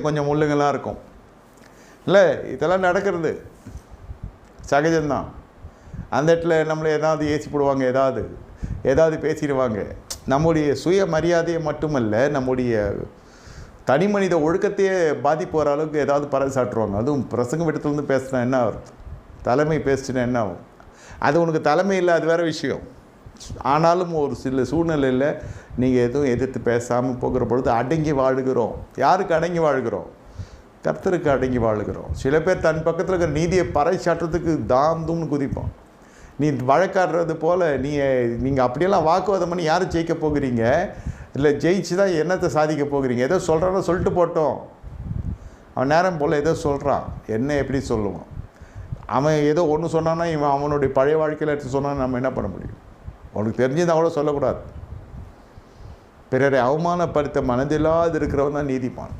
கொஞ்சம் முள்ளுங்கள்லாம் இருக்கும் இல்லை, இதெல்லாம் நடக்கிறது சகஜம்தான். அந்த இடத்துல நம்மளை ஏதாவது ஏசி போடுவாங்க, ஏதாவது பேசிடுவாங்க. நம்முடைய சுய மரியாதையை மட்டுமல்ல, நம்முடைய தனி மனித ஒழுக்கத்தையே பாதிப்பு வர அளவுக்கு ஏதாவது பறைசாற்றுவாங்க. அதுவும் பிரசங்க விடத்துலேருந்து பேசினா என்ன ஆகும், தலைமை பேசினா என்ன ஆகும்? அது உனக்கு தலைமை இல்லை, அது வேறு விஷயம். ஆனாலும் ஒரு சில சூழ்நிலையில் நீங்கள் எதுவும் எதிர்த்து பேசாமல் போகிற பொழுது அடங்கி வாழுகிறோம். யாருக்கு அடங்கி வாழ்கிறோம்? கர்த்தருக்கு அடங்கி வாழுகிறோம். சில பேர் தன் பக்கத்தில் இருக்கிற நீதியை பறைசாற்றுறதுக்கு தாம்தும்னு குதிப்போம். நீ வழக்காடுறது போல் நீங்கள் அப்படியெல்லாம் வாக்குவாதம் பண்ணி யாரும் ஜெயிக்க போகிறீங்க? இல்லை ஜெயிச்சு தான் என்னத்தை சாதிக்க போகிறீங்க? ஏதோ சொல்கிறானோ சொல்லிட்டு போட்டோம். அவன் நேரம் போல் ஏதோ சொல்கிறான், என்ன எப்படி சொல்லுவான்? அவன் ஏதோ ஒன்று சொன்னான்னா இவன் அவனுடைய பழைய வாழ்க்கையில் எடுத்து சொன்னான்னு நம்ம என்ன பண்ண முடியும்? அவனுக்கு தெரிஞ்சதான் கூட சொல்லக்கூடாது. பிறரை அவமானப்படுத்த மனதில்லாது இருக்கிறவன் தான் நீதிமான்.